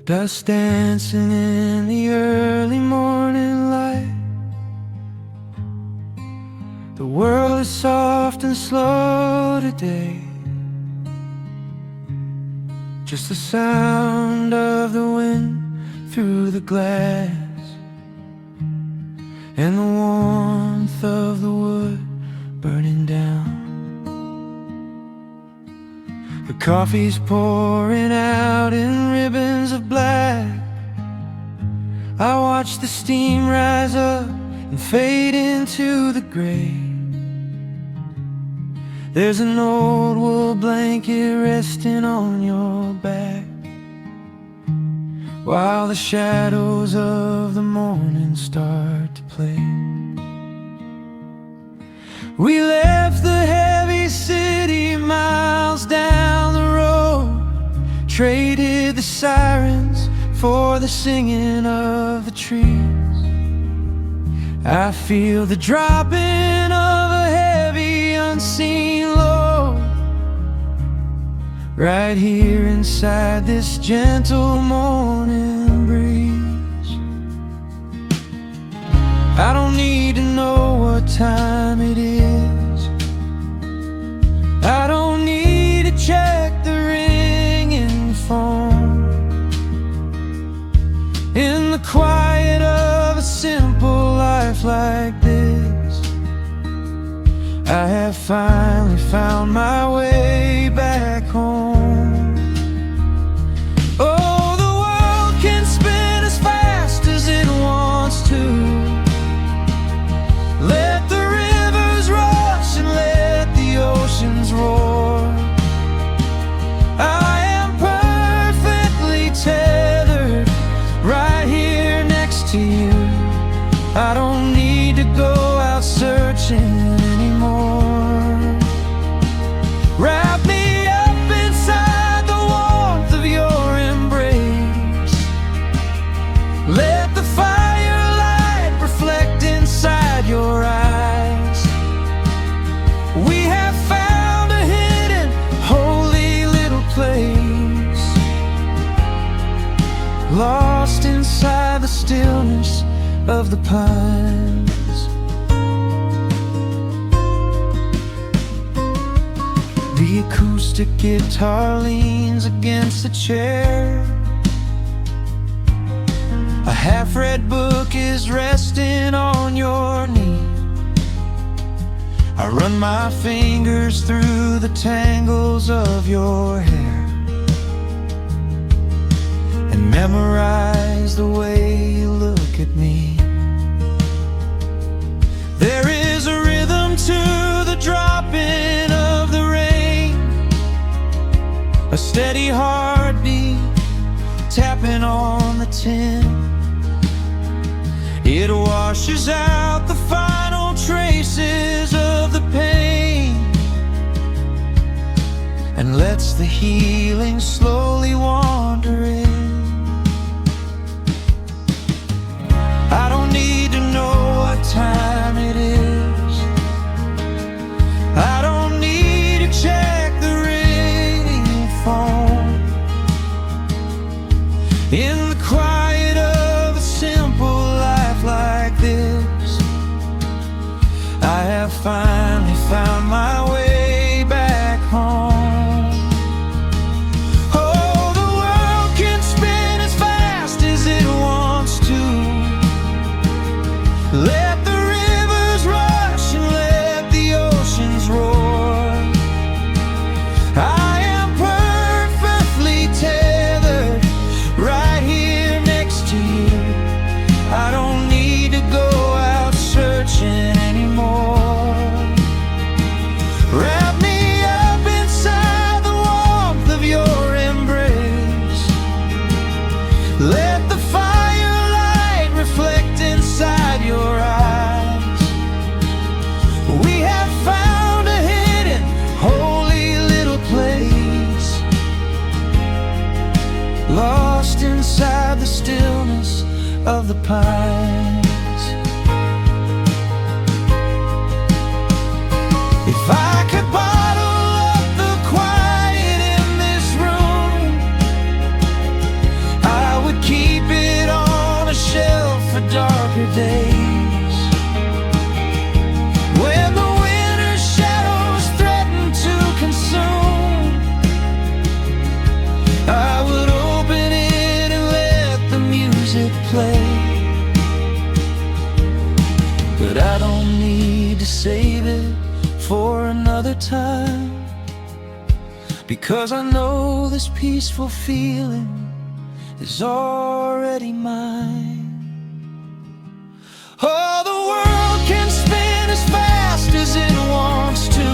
Dust dancing in the early morning light. The world is soft and slow today. Just the sound of the wind through the glass, and the warmth of the wood burning down. The coffee's pouring out in ribbons of black. I watch the steam rise up and fade into the gray. There's an old wool blanket resting on your back, while the shadows of the morning start to play. We left the heavy city miles down the road, traded the sirens for the singing of the trees. I feel the dropping of a heavy unseen load right here inside this gentle morning breeze. I don't need to know what time it is. I don't need to check the ringing phone. In the quiet of a simple life like this, I have finally found my way back home. Oh, the world can spin as fast as it wants to. Let the rivers rush and let the oceans roar. I am perfectly tethered right here next to you. I don't need to go out searching anymore. Wrap me up inside the warmth of your embrace. Let the firelight reflect inside your eyes. We have found a hidden, holy little place, lost inside the stillness of the pines. The acoustic guitar leans against the chair. A half-read book is resting on your knee. I run my fingers through the tangles of your hair and memorize the way you look at me. There is a rhythm to the dropping of the rain, a steady heartbeat tapping on the tin. It washes out the final traces of the pain and lets the healing slowly wander in. I don't need to know what time it is. I don't need to check the ringing phone. In the quiet of a simple life like this, I have finally found my way back home. Oh, the world can spin as fast as it wants to. Let the rivers rush and let the oceans roar. I am perfectly tethered right here next to you. I don't need to go out searching anymore. Wrap me up inside the warmth of your embrace. Let the firelight reflect inside your eyes. We have found a hidden, holy little place, lost inside the stillness of the pines. If I could bottle up the quiet in this room, I to save it for another time, because I know this peaceful feeling is already mine. Oh, the world can spin as fast as it wants to.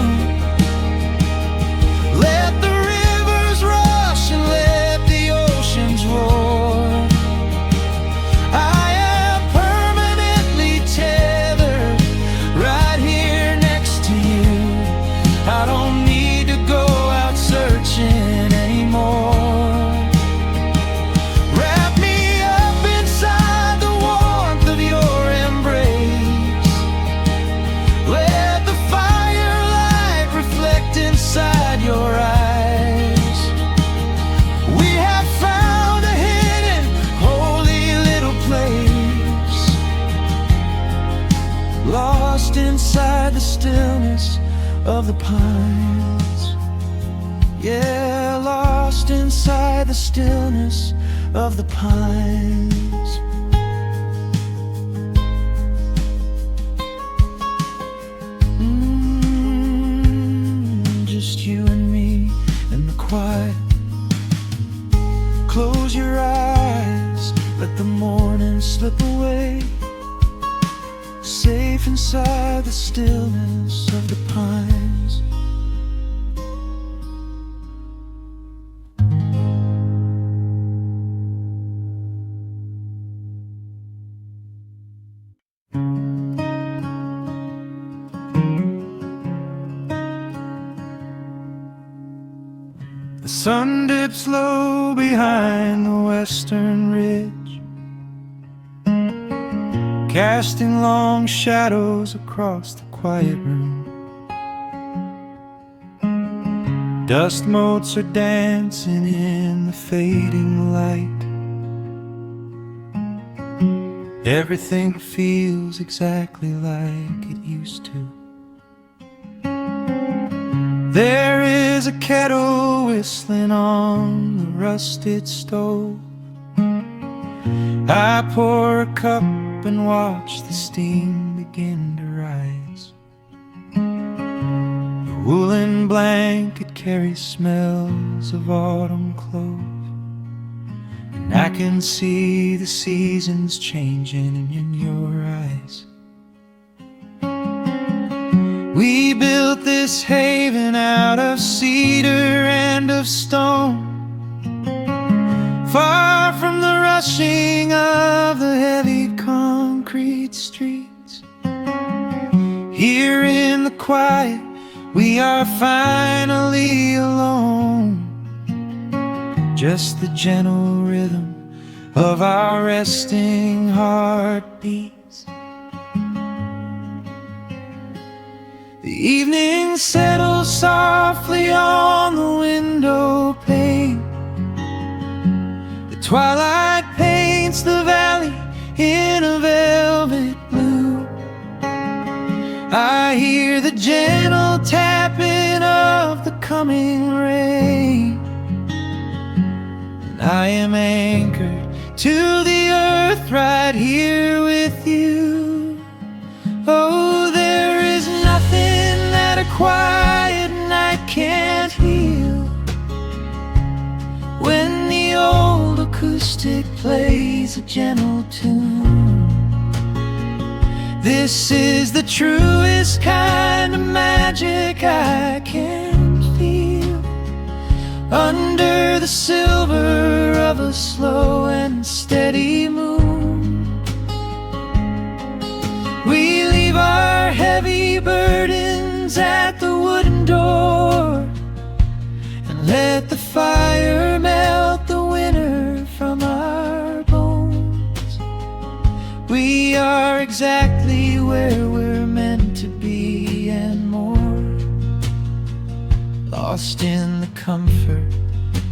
Let the rivers rush and let the oceans roar. I am permanently tethered right here next to you. I don't need to go out searching anymore. Wrap me up inside the warmth of your embrace. Let the firelight reflect inside your eyes. We have found a hidden, holy little place, lost inside the stillness of the pines. Yeah, lost inside the stillness of the pines. Just you and me in the quiet. Close your eyes, let the morning slip away, safe inside the stillness of the pines. The sun dips low behind the western ridge, casting long shadows across the quiet room. Dust motes are dancing in the fading light. Everything feels exactly like it used to. There is a kettle whistling on the rusted stove. I pour a cup and watch the steam begin to rise. The woolen blanket carries smells of autumn clove, and I can see the seasons changing in your eyes. We built this haven out of cedar and of stone, far from the rushing of the heavy concrete streets. Here in the quiet, we are finally alone. Just the gentle rhythm of our resting heartbeats. The evening settles softly on the window pane. The twilight paints the valley in a velvet blue. I hear the gentle tapping of the coming rain, and I am anchored to the earth right here with you. Oh, there is nothing that a quiet night can't heal, when the old acoustic plays a gentle tune. This is the truest kind of magic I can feel, under the silver of a slow and steady moon. We leave our heavy burdens at the wooden door, and let the fire melt the winter from our bones. We are exactly where we're meant to be and more, lost in the comfort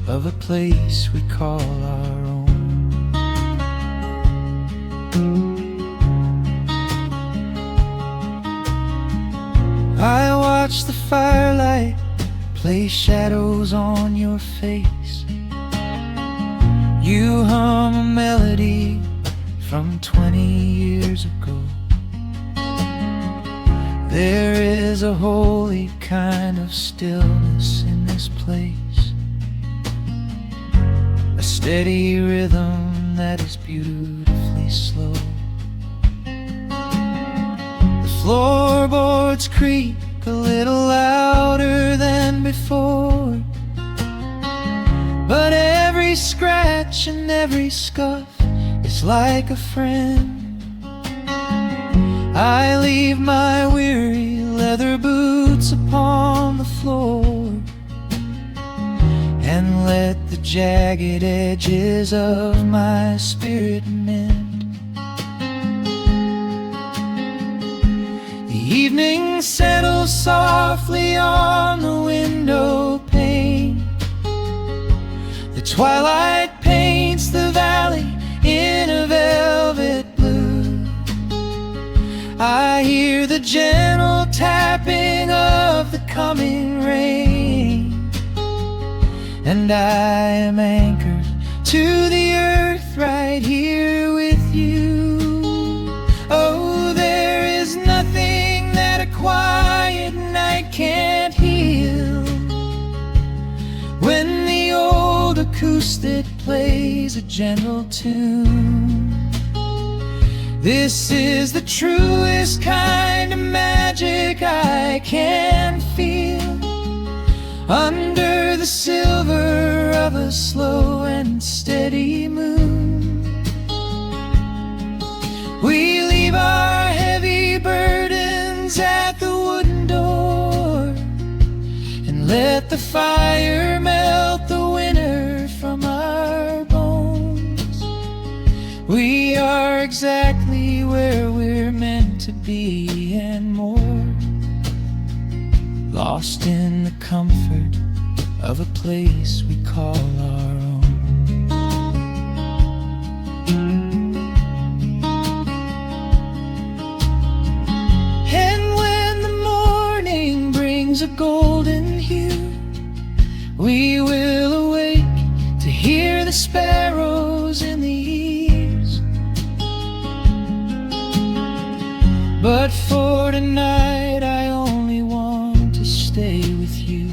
of a place we call our own. I watch the firelight play shadows on your face. You hum a melody from 20 years ago. There is a holy kind of stillness in this place, a steady rhythm that is beautifully slow. The floorboards creak a little louder than before, but every scratch and every scuff is like a friend. I leave my weary leather boots upon the floor and let the jagged edges of my spirit mend. The evening settles softly on the window pane. The twilight paints the valley in a velvet blue. I hear the gentle tapping of the coming rain, and I am anchored to the earth right here with you. Oh, there is nothing that a quiet night can't heal. When the old acoustic plays a gentle tune, this is the truest kind of magic I can feel. Under the silver of a slow and steady moon, we leave our heavy burdens at the wooden door and let the fire melt the winter from our bones. We are exactly where we're meant to be and more, lost in the comfort of a place we call our own. And when the morning brings a golden hue, we will awake to hear the sparrows in the eaves. But for tonight I only want to stay with you,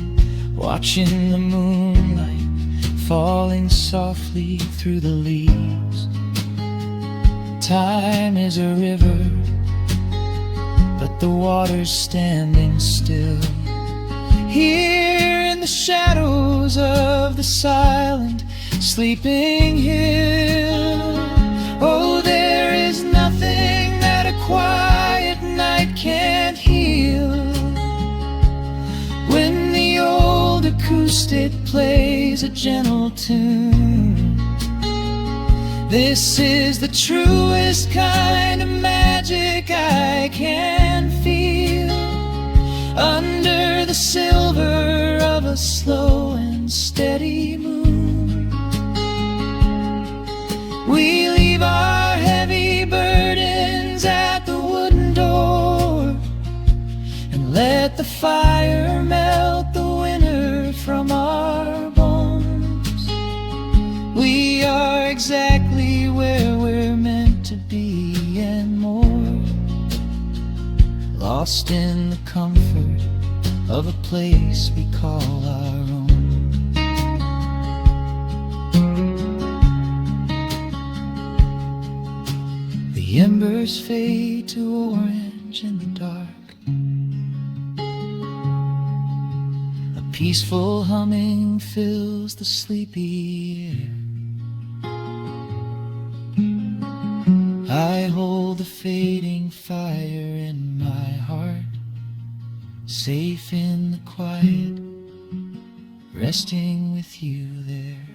watching the moonlight falling softly through the leaves. Time is a river, but the water's standing still. Here in the shadows of the silent sleeping hill, oh, there is nothing that a quiet night can't heal. When the old acoustic plays a gentle tune, this is the truest kind of magic I can feel. Under the silver of a slow and steady moon, we leave our heavy burdens at the wooden door and let the fire melt the winter from our bones. We are exactly where we're meant to be and more, lost in the comfort of a place we call our own. The embers fade to orange in the dark. A peaceful humming fills the sleepy air. I hold the fading fire in my heart, safe in the quiet, resting with you there.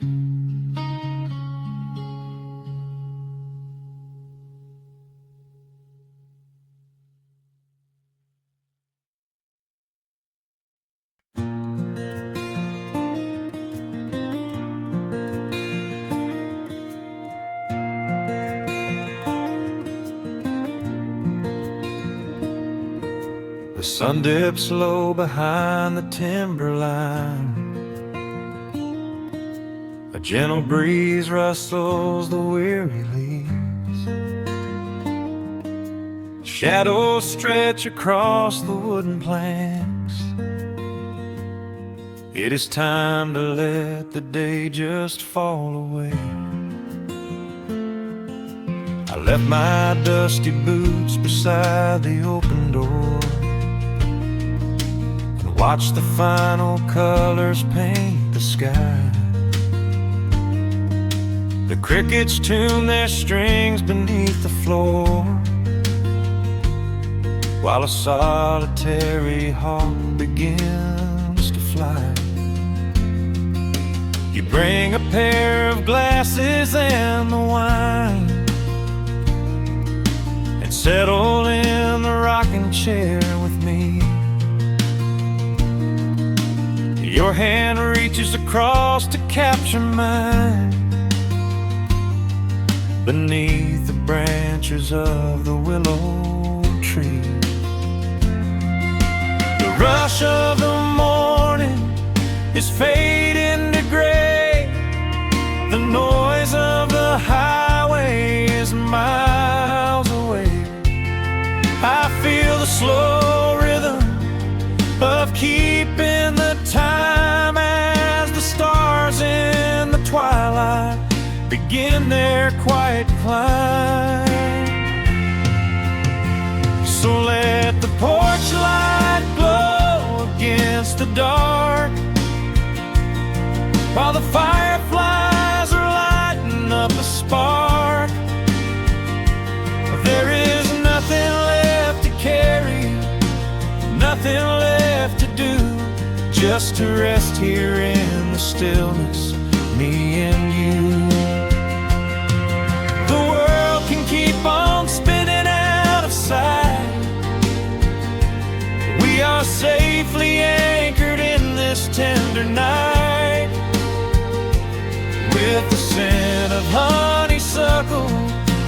The sun dips low behind the timberline. A gentle breeze rustles the weary leaves. Shadows stretch across the wooden planks. It is time to let the day just fall away. I left my dusty boots beside the open door and watched the final colors paint the sky. The crickets tune their strings beneath the floor, while a solitary hawk begins to fly. You bring a pair of glasses and the wine, and settle in the rocking chair with me. Your hand reaches across to capture mine beneath the branches of the willow tree. The rush of the morning is fading to gray. The noise of the highway is miles away. I feel the slow rhythm of keeping the time as the stars in the twilight begin their quiet climb. So let the porch light glow against the dark, while the fireflies are lighting up a spark. There is nothing left to carry, nothing left to do, just to rest here in the stillness, me and you. The world can keep on spinning out of sight. We are safely anchored in this tender night. With the scent of honeysuckle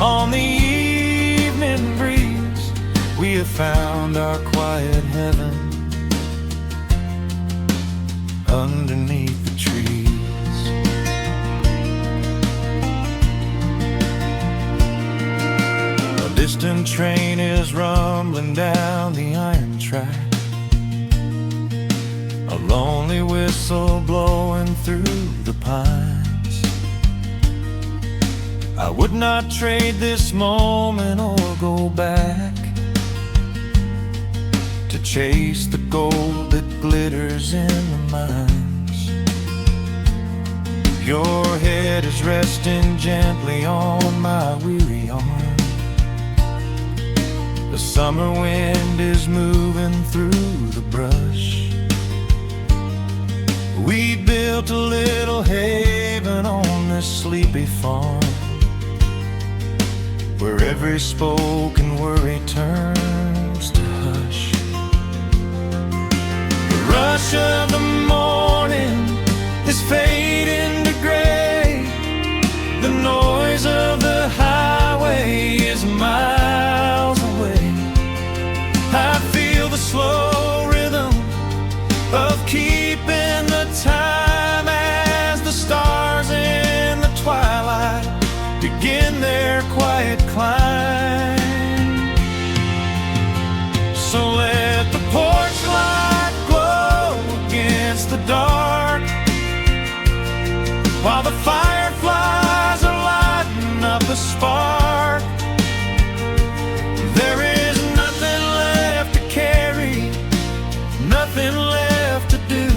on the evening breeze, we have found our quiet heaven underneath the trees. A distant train is rumbling down the iron track, a lonely whistle blowing through the pines. I would not trade this moment or go back to chase the gold that glitters in the mines. Your head is resting gently on my weary arm. The summer wind is moving through the brush. We built a little haven on this sleepy farm, where every spoken worry turns to hush. The rush of the morning is fading to gray. The noise of the highway is miles away. I feel the slow rhythm of keeping the time as the stars in the twilight begin their quiet climb. So let the porch light glow against the dark, while the fireflies are lighting up a spark. There is nothing left to carry, nothing left to do,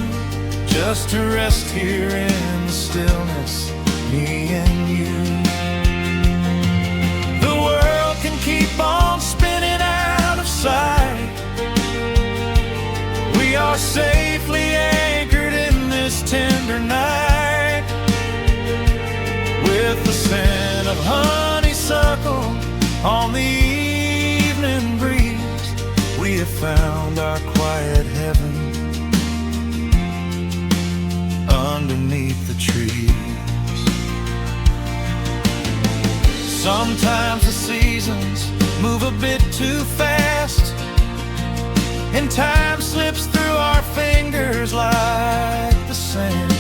just to rest here in the stillness, me and you. The world can keep on spinning out of sight. We are safely anchored in this tender night. With the scent of honeysuckle on the evening breeze, we have found our quiet heaven underneath the trees. Sometimes the seasons move a bit too fast, and time slips through our fingers like the sand.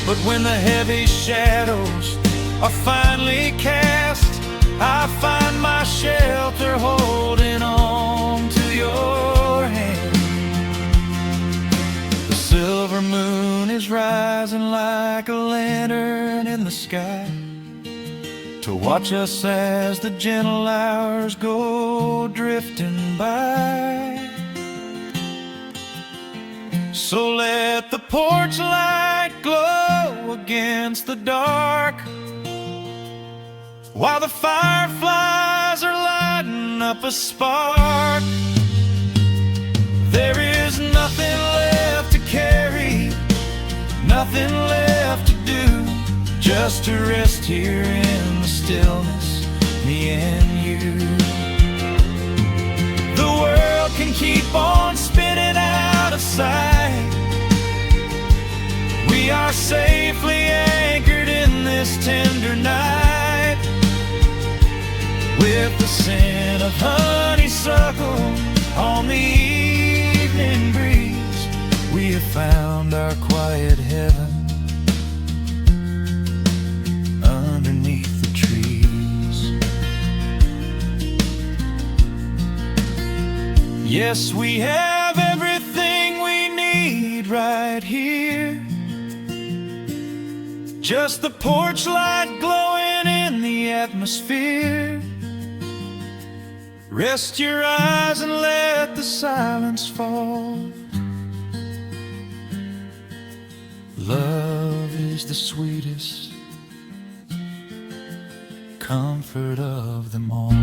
But when the heavy shadows are finally cast, I find my shelter holding on to your hand. The silver moon is rising like a lantern in the sky to watch us as the gentle hours go drifting by. So let the porch light glow against the dark, while the fireflies are lighting up a spark. There is nothing left to carry, nothing left to do, just to rest here in the stillness, me and you. The world can keep on spinning out of sight. We are safely anchored in this tender night, with the scent of honeysuckle on the evening breeze. We have found our quiet heaven underneath the trees. Yes, we have everything we need right here. Just the porch light glowing in the atmosphere. Rest your eyes and let the silence fall. Love is the sweetest comfort of them all.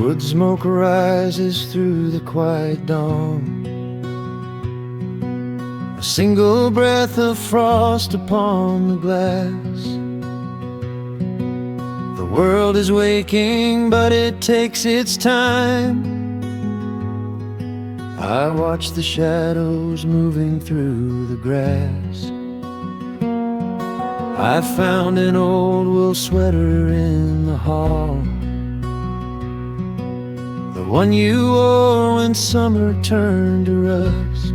Wood smoke rises through the quiet dawn, a single breath of frost upon the glass. The world is waking, but it takes its time. I watch the shadows moving through the grass. I found an old wool sweater in the hall, the one you wore when summer turned to rust.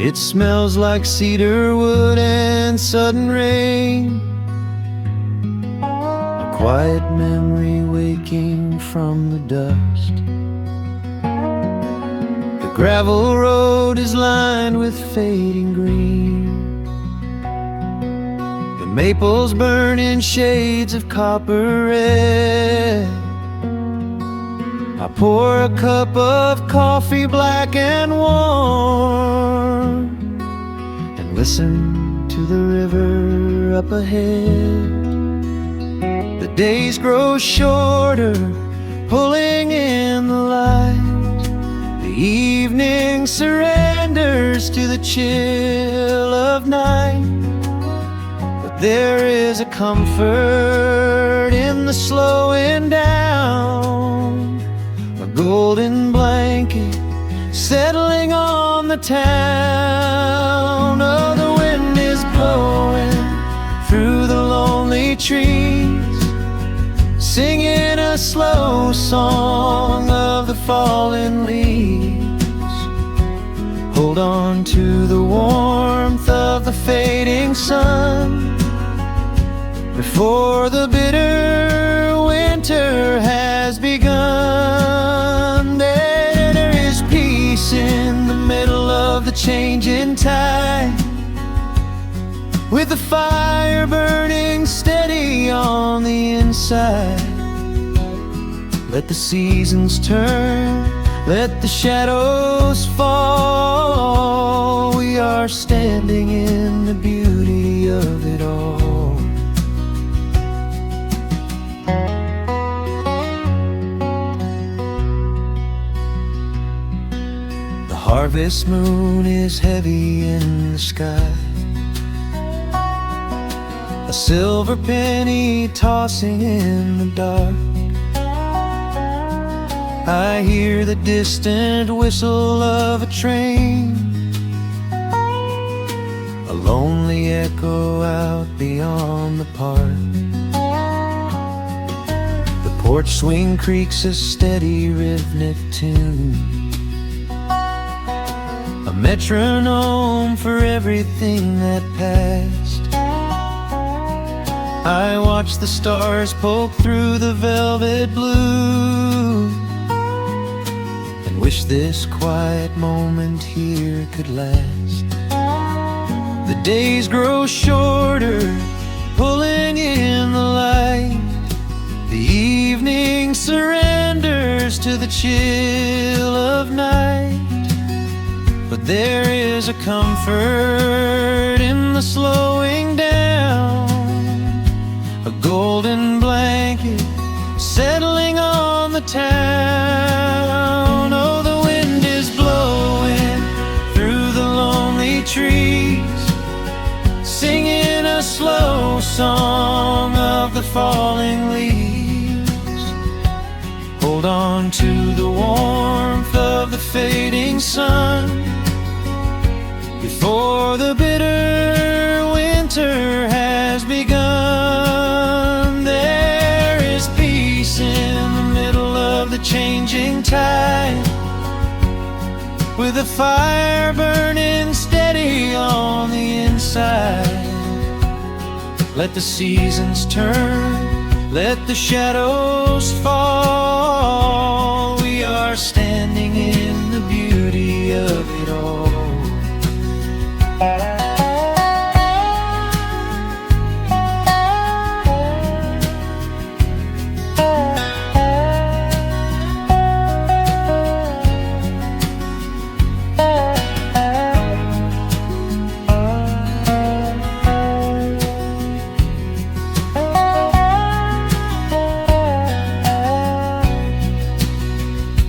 It smells like cedar wood and sudden rain, a quiet memory waking from the dust. The gravel road is lined with fading green, the maples burn in shades of copper red. I pour a cup of coffee black and warm, and listen to the river up ahead. The days grow shorter, pulling in the light. The evening surrenders to the chill of night. But there is a comfort in the slowing down, a golden blanket settling on the town. Oh, the wind is blowing through the lonely trees, singing a slow song of the fallen leaves. Hold on to the warmth of the fading sun before the bitter winter has begun. There is peace in the middle of the changing tide, with the fire burning steady on the inside. Let the seasons turn, let the shadows fall. We are standing in the beauty of it all. harvest moon is heavy in the sky, a silver penny tossing in the dark. I hear the distant whistle of a train, a lonely echo out beyond the park. The porch swing creaks a steady rhythmic tune, a metronome for everything that passed. I watch the stars poke through the velvet blue, and wish this quiet moment here could last. The days grow shorter, pulling in the light. The evening surrenders to the chill of night. But there is a comfort in the slowing down, a golden blanket settling on the town. Oh, the wind is blowing through the lonely trees, singing a slow song of the falling leaves. Hold on to the warmth of the fading sun before the bitter winter has begun. There is peace in the middle of the changing tide, with a fire burning steady on the inside. Let the seasons turn, let the shadows fall. We are standing in the beauty of it all.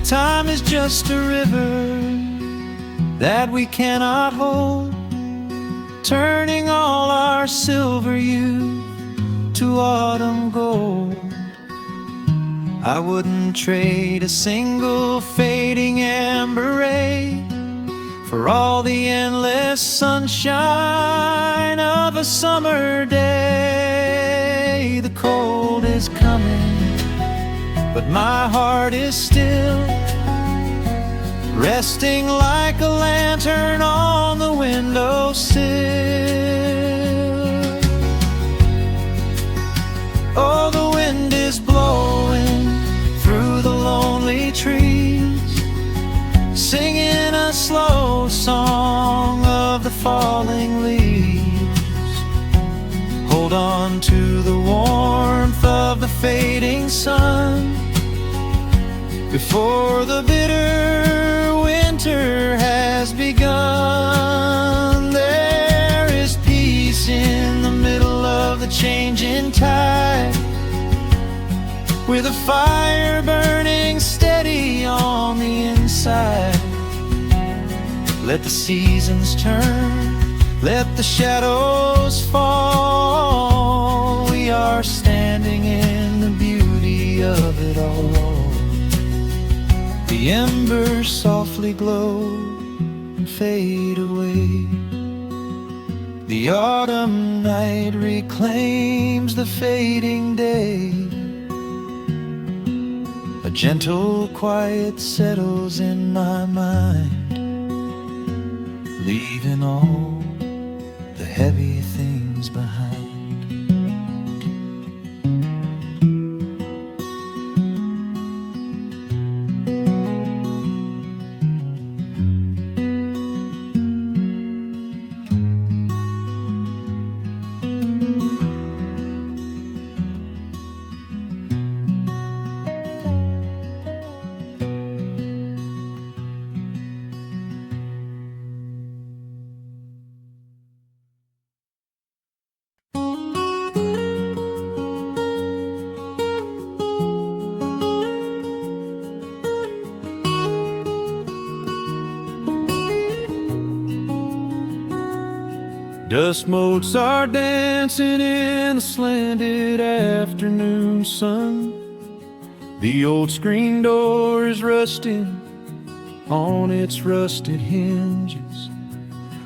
Time is just a river that we cannot hold, turning all our silver youth to autumn gold. I wouldn't trade a single fading amber ray for all the endless sunshine of a summer day. The cold is coming, but my heart is still, resting like a lantern on the windowsill. Oh, the wind is blowing through the lonely trees, singing a slow song of the falling leaves. Hold on to the warmth of the fading sun before the bitter winter has begun. There is peace in the middle of the changing tide, with a fire burning steady on the inside. Let the seasons turn, let the shadows fall. We are standing in the beauty of it all. The embers softly glow and fade away. The autumn night reclaims the fading day. A gentle quiet settles in my mind, leaving all the heavy things behind. Dust motes are dancing in the slanted afternoon sun. The old screen door is rusting on its rusted hinges.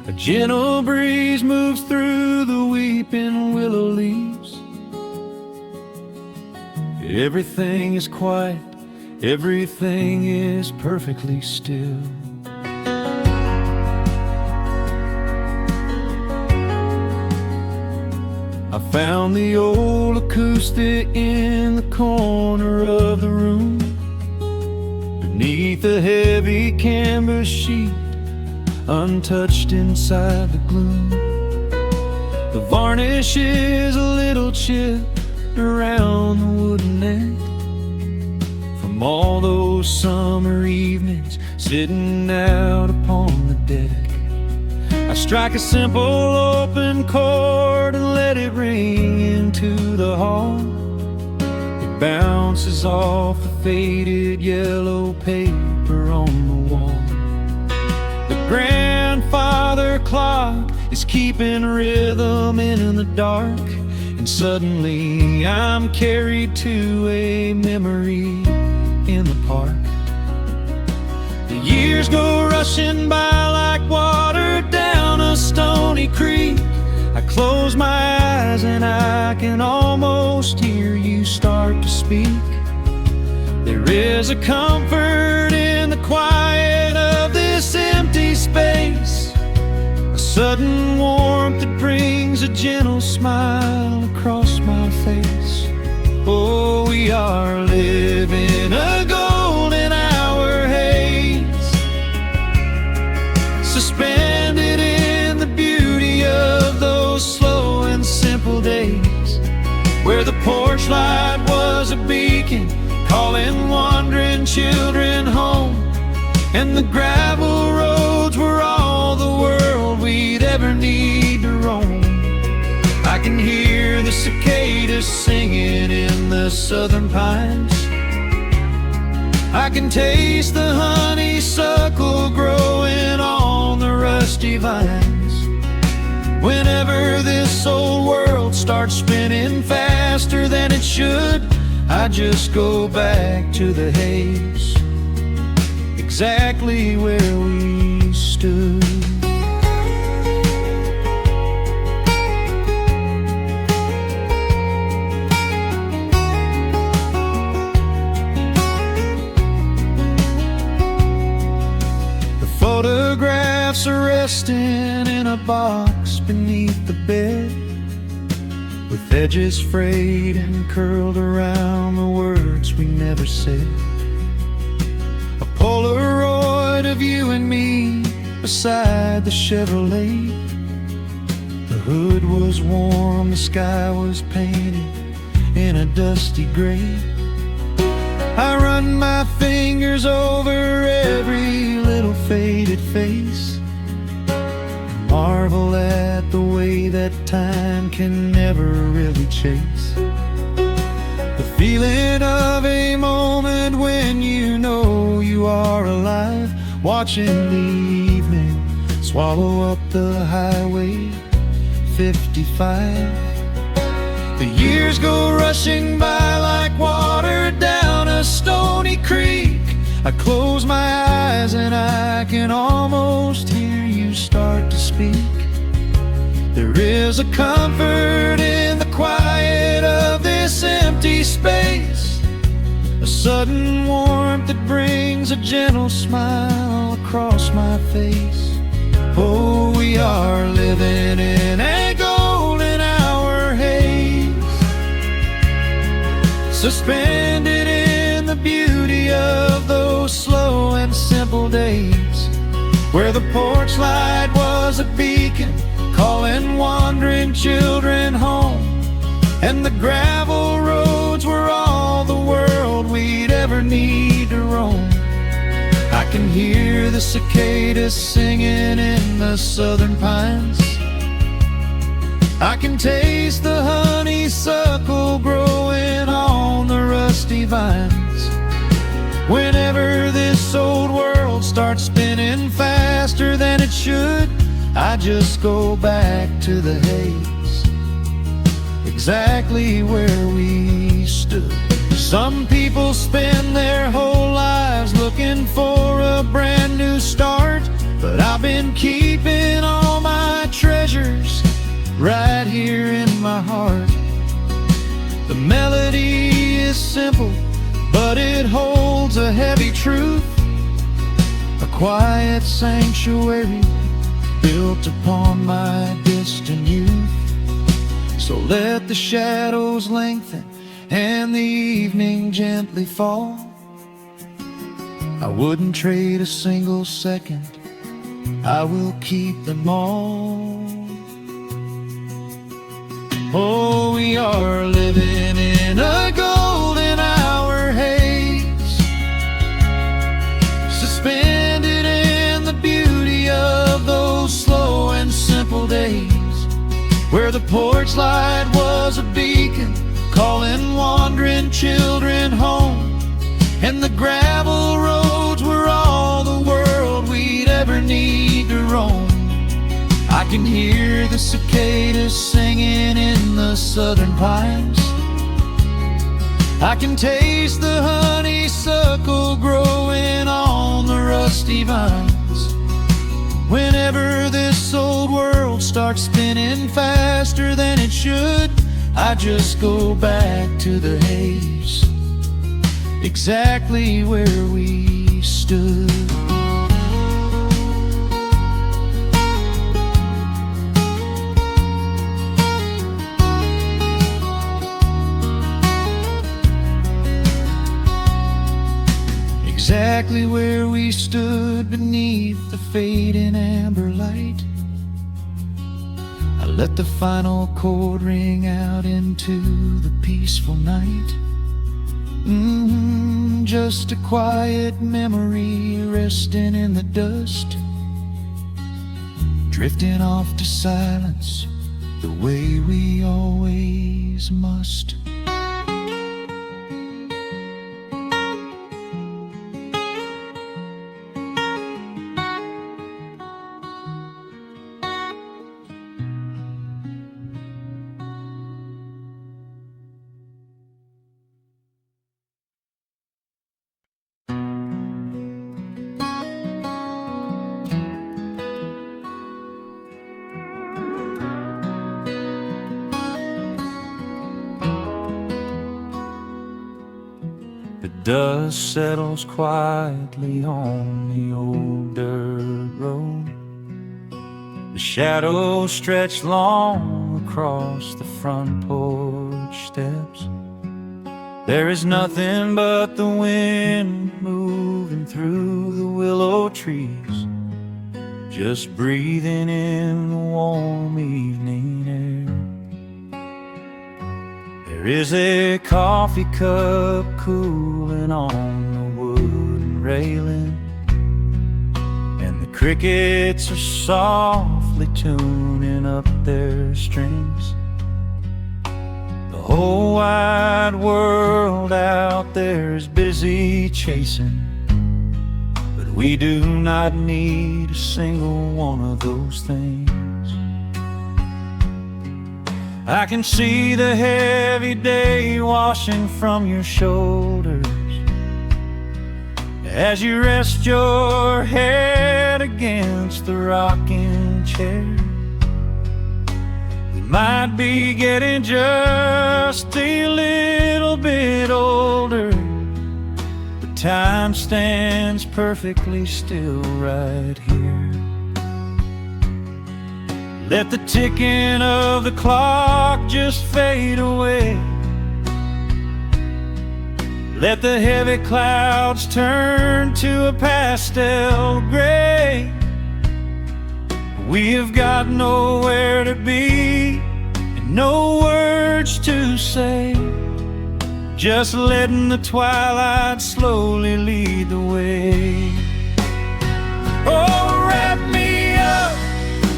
A gentle breeze moves through the weeping willow leaves. Everything is quiet, everything is perfectly still. I found the old acoustic in the corner of the room, beneath a heavy canvas sheet, untouched inside the gloom. The varnish is a little chipped around the wooden neck, from all those summer evenings sitting out upon the deck. I strike a simple open chord and let it ring into the hall. It bounces off the faded yellow paper on the wall. The grandfather clock is keeping rhythm in the dark, and suddenly I'm carried to a memory in the park. The years go rushing by like water down a stony creek. I close my eyes and I can almost hear you start to speak. There is a comfort in the quiet of this empty space, a sudden warmth that brings a gentle smile across my face. Oh, we are living a golden hour haze, suspended in the beauty of those slow and simple days, where the porch light was a beacon calling wandering children home, and the gravel roads were all the world we'd ever need to roam. I can hear the cicadas singing in the southern pines. I can taste the honeysuckle growing on the rusty vines. Whenever this old world starts spinning faster than it should, I just go back to the haze, exactly where we stood. Photographs are resting in a box beneath the bed, with edges frayed and curled around the words we never said. A Polaroid of you and me beside the Chevrolet. The hood was warm, the sky was painted in a dusty gray. I run my fingers over every little faded face, marvel at the way that time can never really chase. The feeling of a moment when you know you are alive, watching the evening swallow up the highway 55. The years go rushing by like water down a stony creek. I close my eyes and I can almost hear you start to speak. There is a comfort in the quiet of this empty space, a sudden warmth that brings a gentle smile across my face. Oh, we are living in a golden hour haze, suspended in the beauty of those slow and simple days, where the porch light was a beacon calling wandering children home, and the gravel roads were all the world we'd ever need to roam. I can hear the cicadas singing in the southern pines. I can taste the honeysuckle growing on the rusty vines. Whenever this old world starts spinning faster than it should, I just go back to the haze, exactly where we stood. Some people spend their whole lives looking for a brand new start, but I've been keeping all my treasures right here in my heart. The melody is simple, but it holds a heavy truth, a quiet sanctuary built upon my distant youth. So let the shadows lengthen and the evening gently fall. I wouldn't trade a single second, I will keep them all. Oh, we are living in a golden hour haze, suspended in the beauty of those slow and simple days, where the porch light was a beacon calling wandering children home, and the gravel roads were all the world we'd ever need to roam. I can hear the cicadas singing in the southern pines, I can taste the honeysuckle growing on the rusty vines. Whenever this old world starts spinning faster than it should, I just go back to the haze, exactly where we stood. Exactly where we stood beneath the fading amber light. I let the final chord ring out into the peaceful night. Just a quiet memory resting in the dust, drifting off to silence the way we always must. The dust settles quietly on the old dirt road. The shadows stretch long across the front porch steps. There is nothing but the wind moving through the willow trees, just breathing in the warm evening air. There is a coffee cup cooling on the wooden railing, and the crickets are softly tuning up their strings. The whole wide world out there is busy chasing, but we do not need a single one of those things. I can see the heavy day washing from your shoulders as you rest your head against the rocking chair. We might be getting just a little bit older, but time stands perfectly still right here. Let the ticking of the clock just fade away. Let the heavy clouds turn to a pastel gray. We have got nowhere to be and no words to say, just letting the twilight slowly lead the way. Oh, wrap me up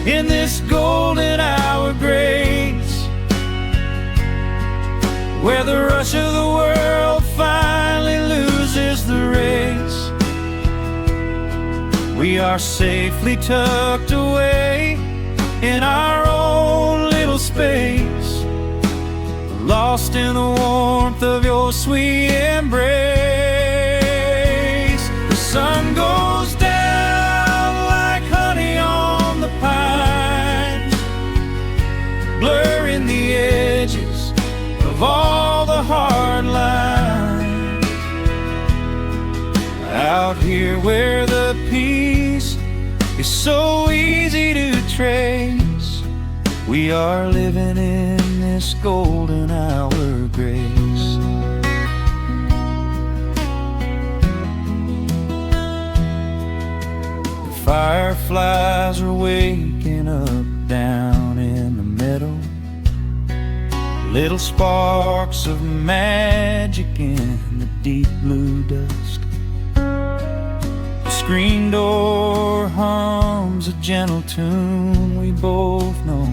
in this golden hour grace, where the rush of the world finally loses the race. We are safely tucked away in our own little space, lost in the warmth of your sweet embrace. The sun goes down like honey on the pines, blurring the edges of all the hard lines. Out here where the peace is so easy to trace, we are living in this golden hour grace. The fireflies are waking up down in the meadow, little sparks of magic in the deep blue dusk. The screen door hums a gentle tune we both know,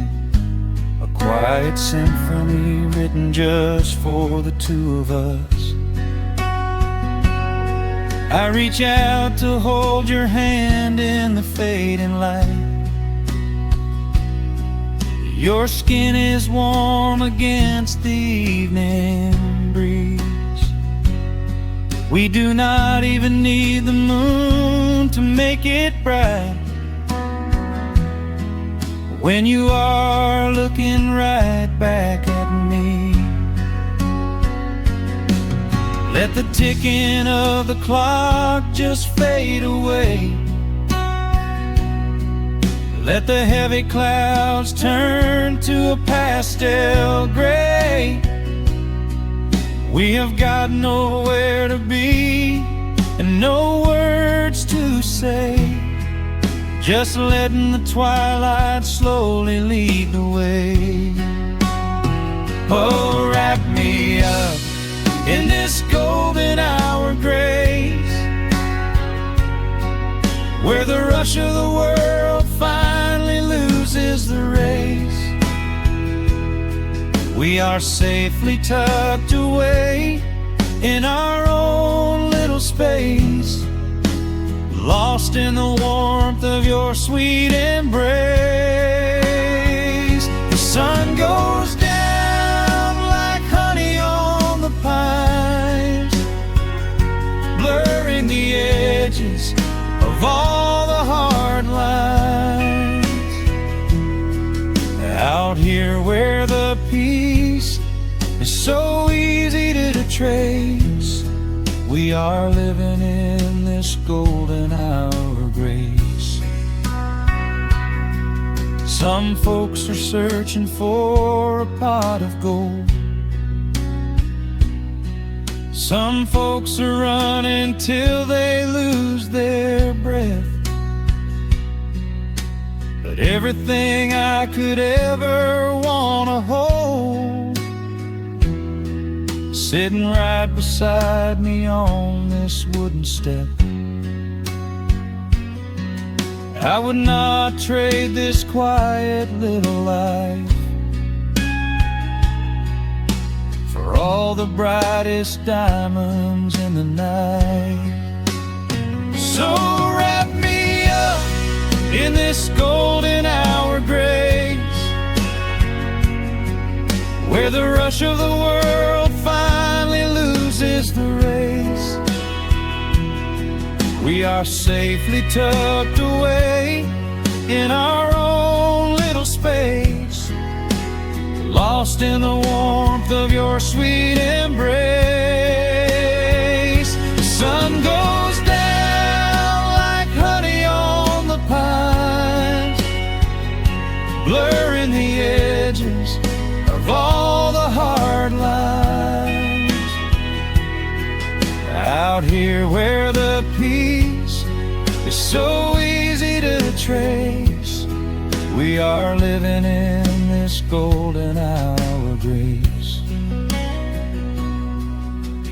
a quiet symphony written just for the two of us. I reach out to hold your hand in the fading light. Your skin is warm against the evening breeze. We do not even need the moon to make it bright, when you are looking right back at me. Let the ticking of the clock just fade away. Let the heavy clouds turn to a pastel gray. We have got nowhere to be and no words to say, just letting the twilight slowly lead the way. Oh, wrap me up in this golden hour grace, where the rush of the world finally loses the race. We are safely tucked away in our own little space, lost in the warmth of your sweet embrace. The sun goes down like honey on the pines, blurring the edges of all the hard lines. Out here where the peace is so easy to trace, we are living in this golden hour grace. Some folks are searching for a pot of gold, some folks are running till they lose their breath. But everything I could ever want to hold, sitting right beside me on this wooden step. I would not trade this quiet little life for all the brightest diamonds in the night. So wrap me up in this golden hour grace, where the rush of the world finally loses the race. We are safely tucked away in our own little space, lost in the warmth of your sweet embrace. The sun goes down like honey on the pines, blurring the edges of all the hard lines. Out here where the peace is so easy to trace, we are living in this golden hour grace.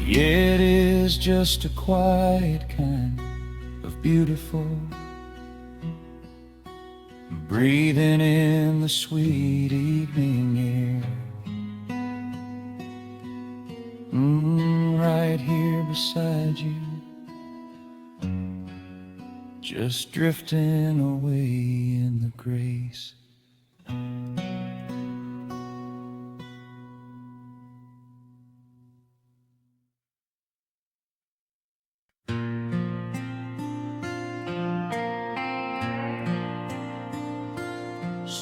It is just a quiet kind of beautiful, breathing in the sweet evening air. Right here beside you, just drifting away in the grace.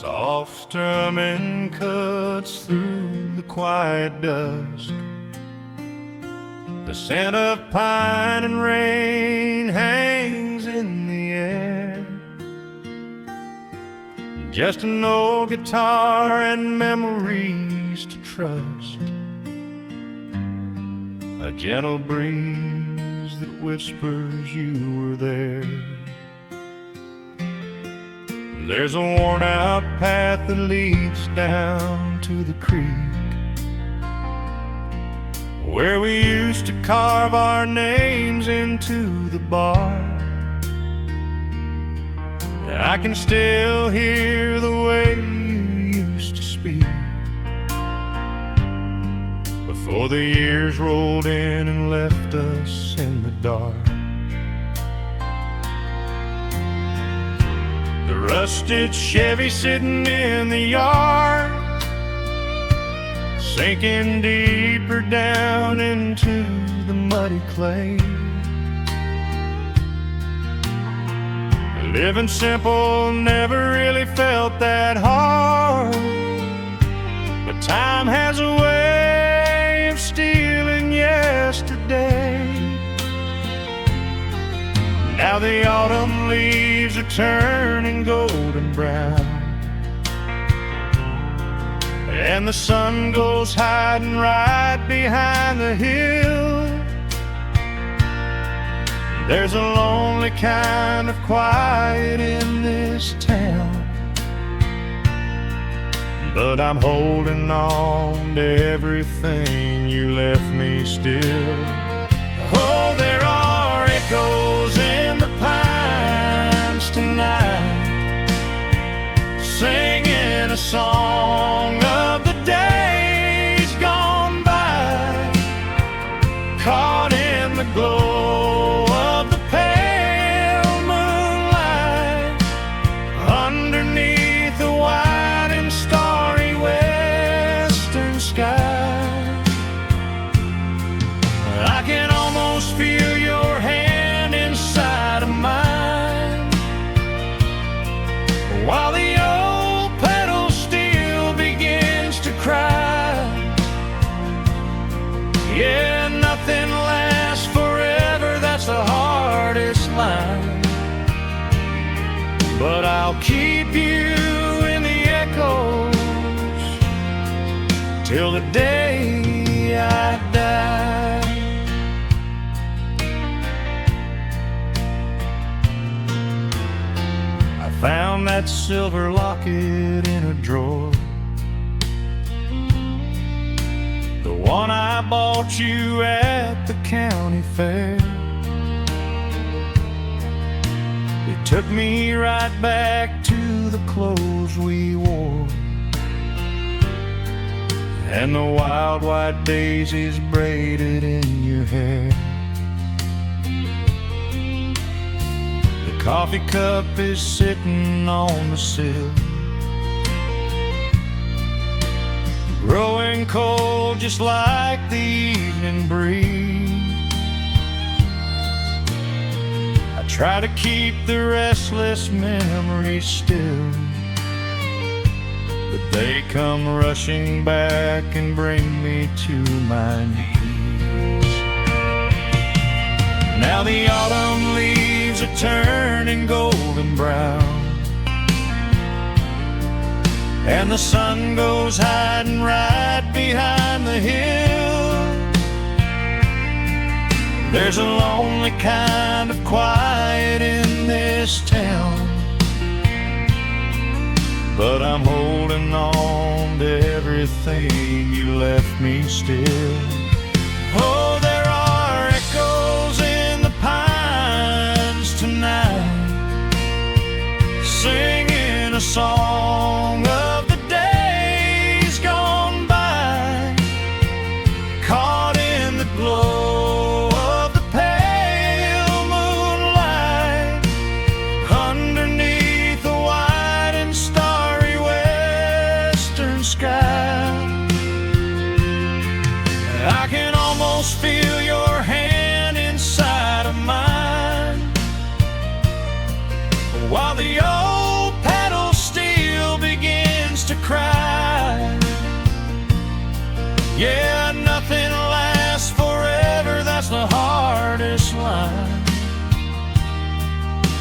Soft strumming cuts through the quiet dusk. The scent of pine and rain hangs in the air. Just an old guitar and memories to trust. A gentle breeze that whispers you were there. There's a worn-out path that leads down to the creek, where we used to carve our names into the bark. I can still hear the way you used to speak before the years rolled in and left us in the dark. The rusted Chevy sitting in the yard, sinking deeper down into the muddy clay. Living simple never really felt that hard, but time has a way of stealing yesterday. Now the autumn leaves are turning golden brown, and the sun goes hiding right behind the hill. There's a lonely kind of quiet in this town, but I'm holding on to everything you left me still. Oh, there are echoes in the pines tonight, singing a song of the days gone by, caught in the glow of the pale moonlight, underneath the wide and starry western sky. I can almost feel your hand inside of mine, while the old pedal steel begins to cry. Yeah, nothing lasts forever, that's the hardest line, but I'll keep you in the echoes till the day I die. I found that silver locket in a drawer, the one I bought you at the county fair. It took me right back to the clothes we wore, and the wild white daisies braided in your hair. The coffee cup is sitting on the sill, growing cold just like the evening breeze. I try to keep the restless memories still, but they come rushing back and bring me to my knees. Now the autumn leaves are turning golden brown, and the sun goes hiding right behind the hill. There's a lonely kind of quiet in this town, but I'm holding on to everything you left me still. Oh, there are echoes in the pines tonight, singing a song of the days gone by, caught in the glow of the pale moonlight, underneath the wide and starry western sky. I can almost feel your hand inside of mine, while the old pedal steel begins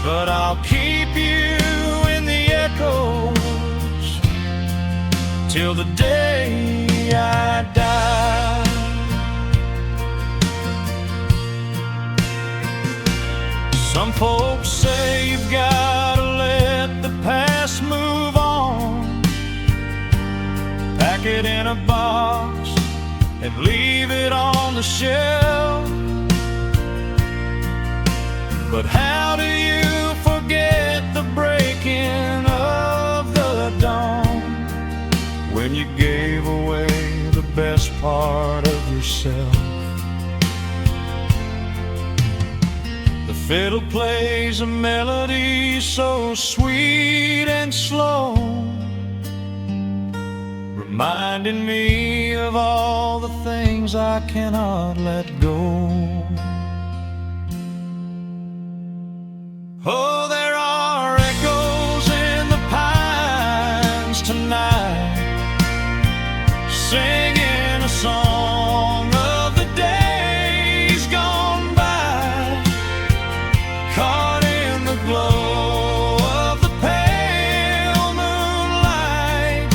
but I'll keep you in the echoes till the day I die. Some folks say you've gotta let the past move on, pack it in a box and leave it on the shelf. But how do you forget the breaking of the dawn, when you gave away the best part of yourself? The fiddle plays a melody so sweet and slow, reminding me of all the things I cannot let go. Oh, there are echoes in the pines tonight, singing a song of the days gone by, caught in the glow of the pale moonlight,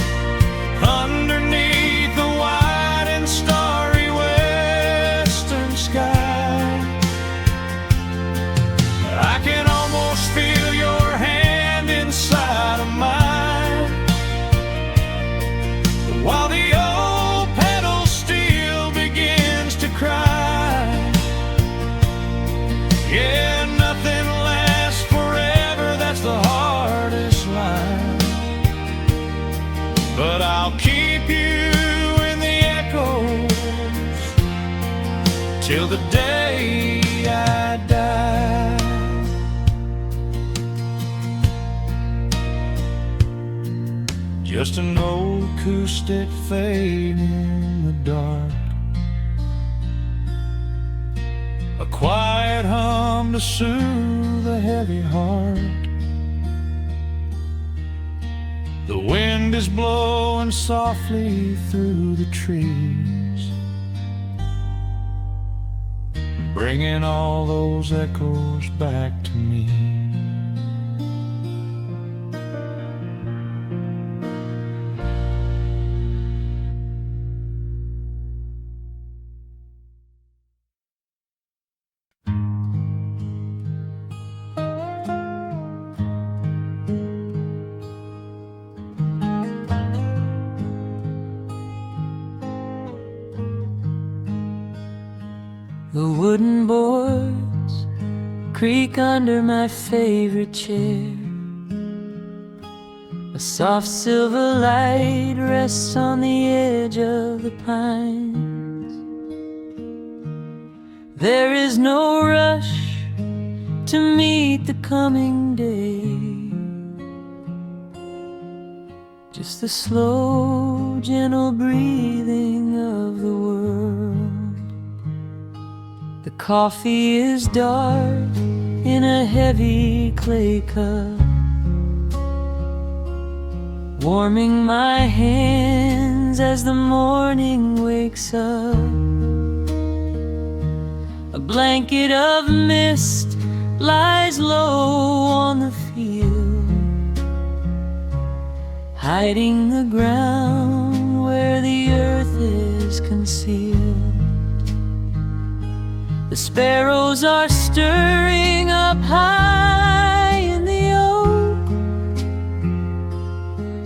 underneath the wide and starry western sky. I can almost feel your hand inside of mine, while the old pedal steel begins to cry. Yeah, nothing lasts forever, that's the hardest line, but I'll keep you in the echoes till the day I die. Just an old acoustic fading in the dark, a quiet hum to soothe a heavy heart. The wind is blowing softly through the trees, bringing all those echoes back to me. The wooden boards creak under my favorite chair. A soft silver light rests on the edge of the pines. There is no rush to meet the coming day, just the slow, gentle breathing of the world. The coffee is dark in a heavy clay cup, warming my hands as the morning wakes up. A blanket of mist lies low on the field, hiding the ground where the earth is concealed. The sparrows are stirring up high in the oak,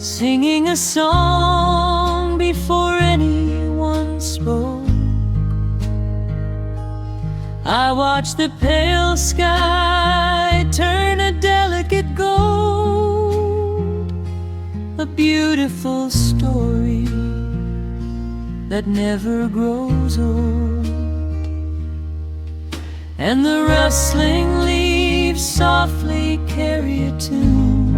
singing a song before anyone spoke. I watch the pale sky turn a delicate gold, a beautiful story that never grows old. And the rustling leaves softly carry a tune,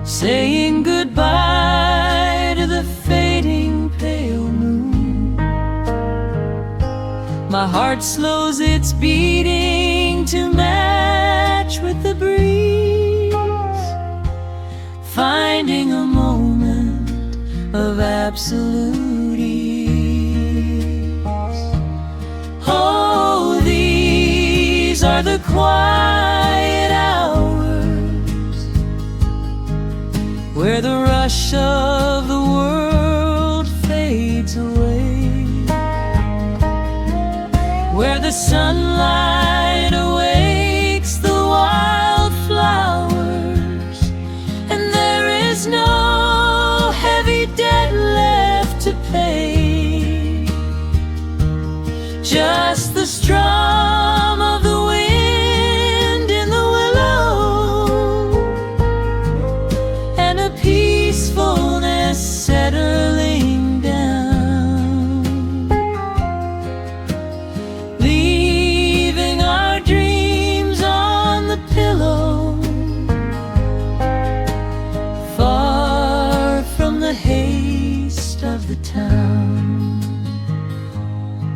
saying goodbye to the fading pale moon. My heart slows its beating to match with the breeze, finding a moment of absolute ease. Oh, these are are the quiet hours where the rush of the world fades away, where the sunlight awakes the wildflowers, and there is no heavy debt left to pay. Just the strum of the wind in the willow, and a peacefulness settling down, leaving our dreams on the pillow, far from the haste of the town.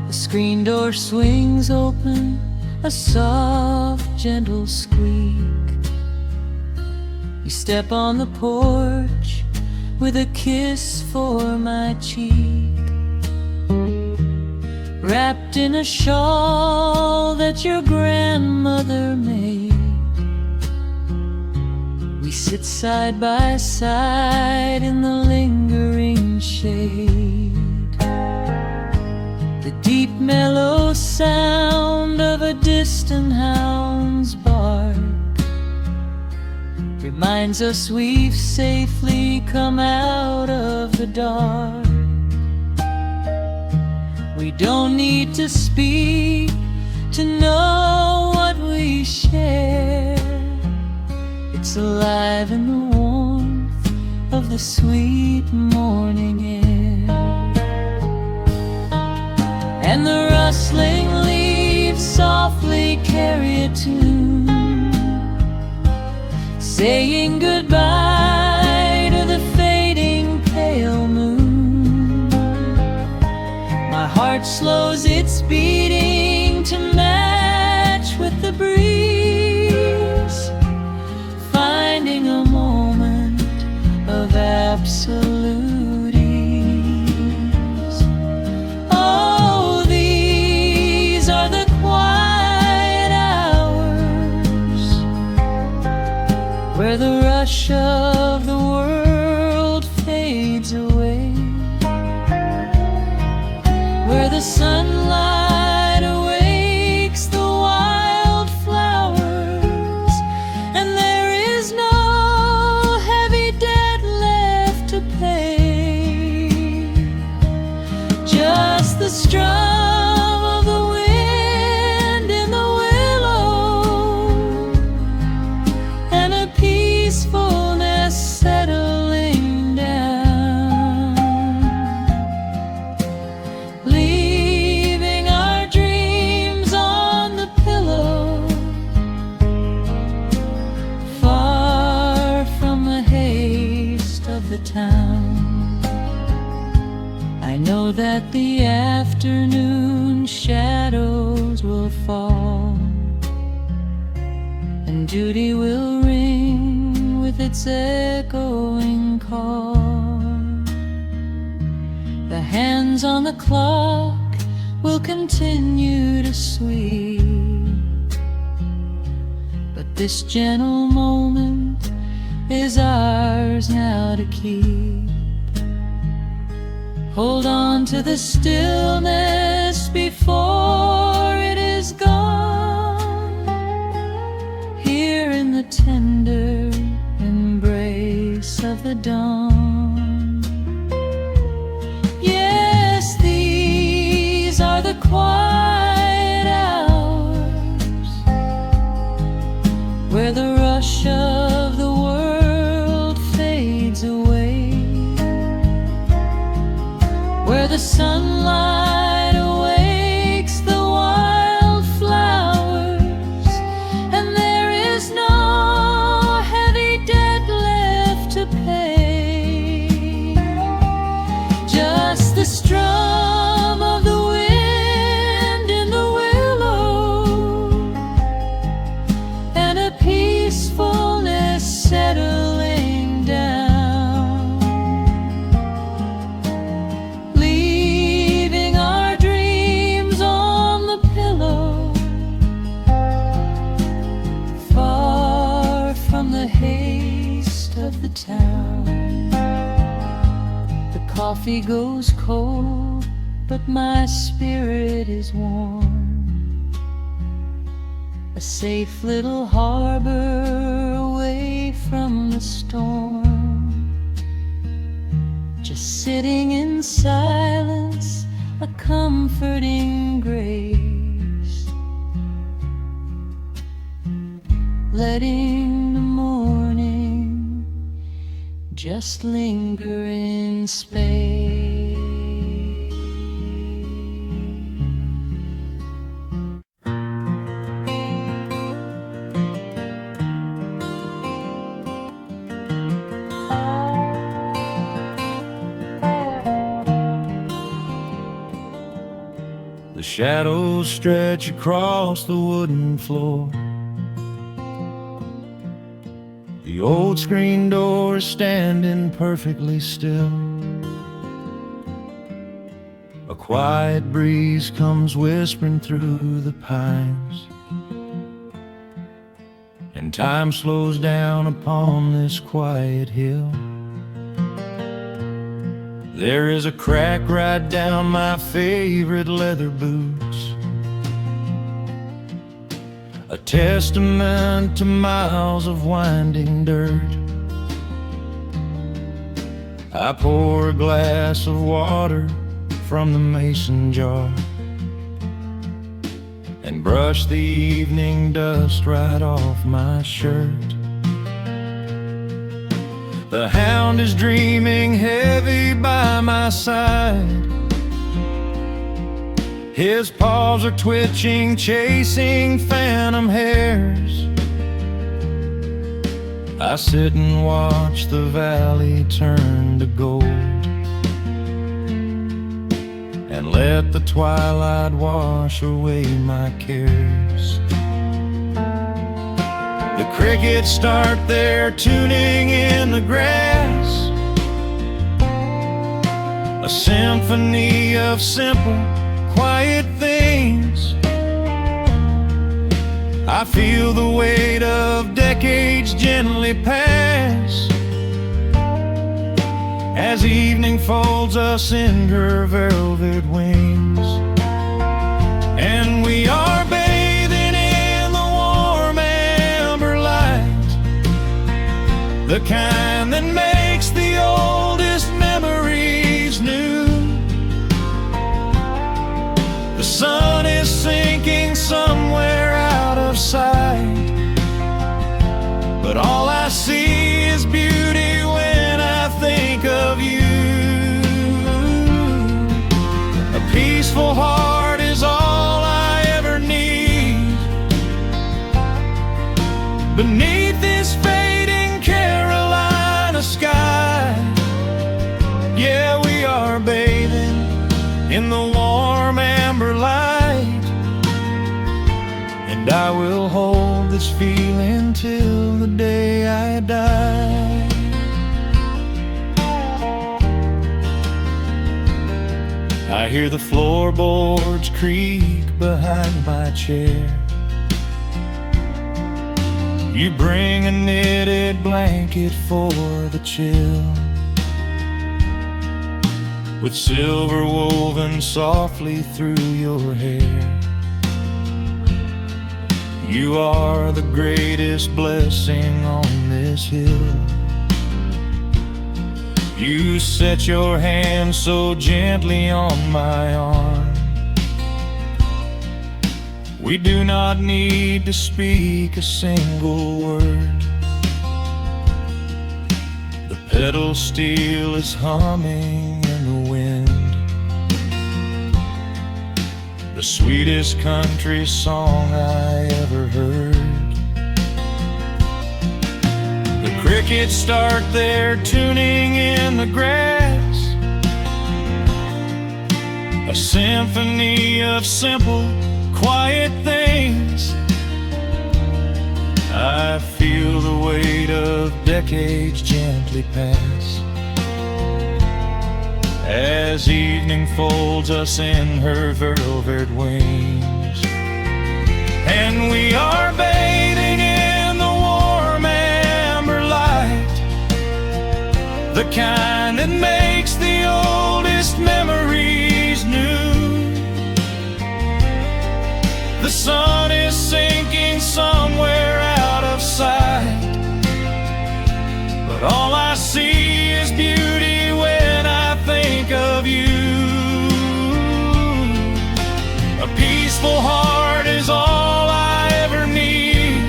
The screen door swings open, a soft, gentle squeak. You step on the porch with a kiss for my cheek, wrapped in a shawl that your grandmother made. We sit side by side in the lingering shade. The deep mellow sound of a distant hound's bark reminds us we've safely come out of the dark. We don't need to speak to know what we share. It's alive in the warmth of the sweet morning air, and the rustling leaves softly carry a tune, saying goodbye to the fading pale moon. My heart slows its beating to match with the breeze, finding a moment of absolute ease. Oh, these are the quiet hours where the rush of the world fades away, where the sunlight awakes the wildflowers, and there is no heavy debt left to pay. Just the strum of the wind in the willow, and a peacefulness settling down, leaving our dreams on the pillow, far from the haste of the town. I know that the afternoon shadows will fall, and duty will ring with its echoing call. The hands on the clock will continue to sweep, but this gentle moment is ours now to keep. Hold on to the stillness before it is gone, here in the tender embrace of the dawn. Yes, these are the quiet hours where the rush of the world fades away, where the sunlight awakes the wildflowers, and there is no heavy debt left to pay. Just the strum of the wind in the willow, and a peacefulness settling down, leaving coffee goes cold, but my spirit is warm. A safe little harbor away from the storm. Just sitting in silence, a comforting grace, letting the morning just linger in space. The shadows stretch across the wooden floor. The old screen door is standing perfectly still. A quiet breeze comes whispering through the pines, and time slows down upon this quiet hill. There is a crack right down my favorite leather boots, a testament to miles of winding dirt. I pour a glass of water from the mason jar and brush the evening dust right off my shirt. The hound is dreaming heavy by my side. His paws are twitching, chasing phantom hares. I sit and watch the valley turn to gold, and let the twilight wash away my cares. The crickets start their tuning in the grass, a symphony of simple, quiet things. I feel the weight of decades gently pass, as evening folds us in her velvet wings. And we are bathing in the warm amber light, the kind that makes the oldest memories new. The sun is sinking somewhere out of sight, but all I see is beauty when I think of you. A peaceful heart is all I ever need beneath this fading Carolina sky. Yeah, we are bathing in the warm amber light, and I will hold this feeling till the day I die. I hear the floorboards creak behind my chair. You bring a knitted blanket for the chill, with silver woven softly through your hair. You are the greatest blessing on this hill. You set your hand so gently on my arm. We do not need to speak a single word. The pedal steel is humming in the wind, the sweetest country song I ever heard. The crickets start their tuning in the grass, a symphony of simple, quiet things. I feel the weight of decades gently pass, as evening folds us in her velvet wings. And we are bathing in the warm amber light, the kind that makes the old sun is sinking somewhere out of sight, but all I see is beauty when I think of you. A peaceful heart is all I ever need.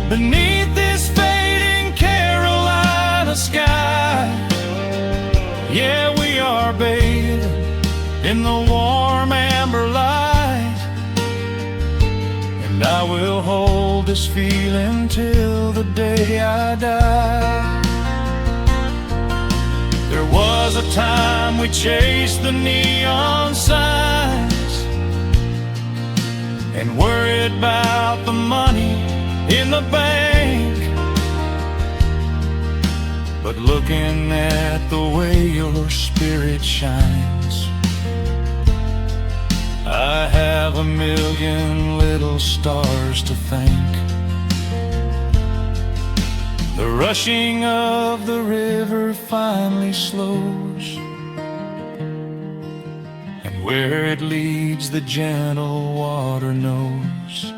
Beneath this fading Carolina sky, yeah, we are bathing in the warm amber light, and I will hold this feeling till the day I die. There was a time we chased the neon signs and worried about the money in the bank, but looking at the way your spirit shines, I have a million little stars to thank. The rushing of the river finally slows, and where it leads the gentle water knows.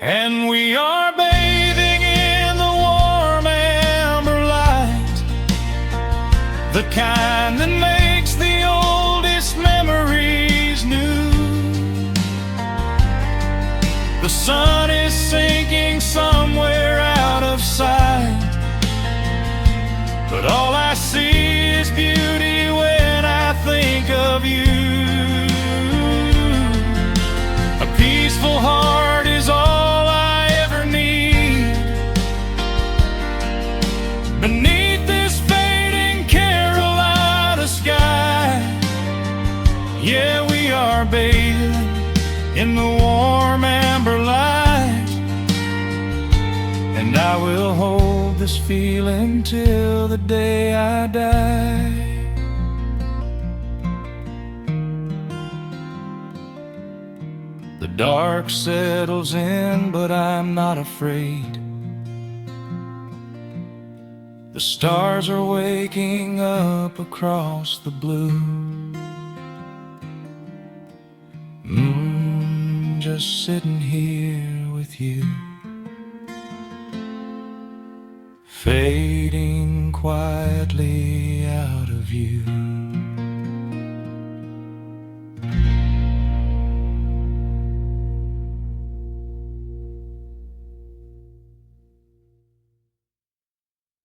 And we are bathing in the warm amber light, the kind that makes the oldest memories new. The sun is sinking somewhere out of sight, but all I see is beauty when I think of you. A peaceful heart is all I ever need. Beneath this fading Carolina sky, yeah, we are bathing in the warm amber light, and I will hold this feeling till the day I die. The dark settles in, but I'm not afraid. The stars are waking up across the blue. Just sitting here with you, fading quietly out of view.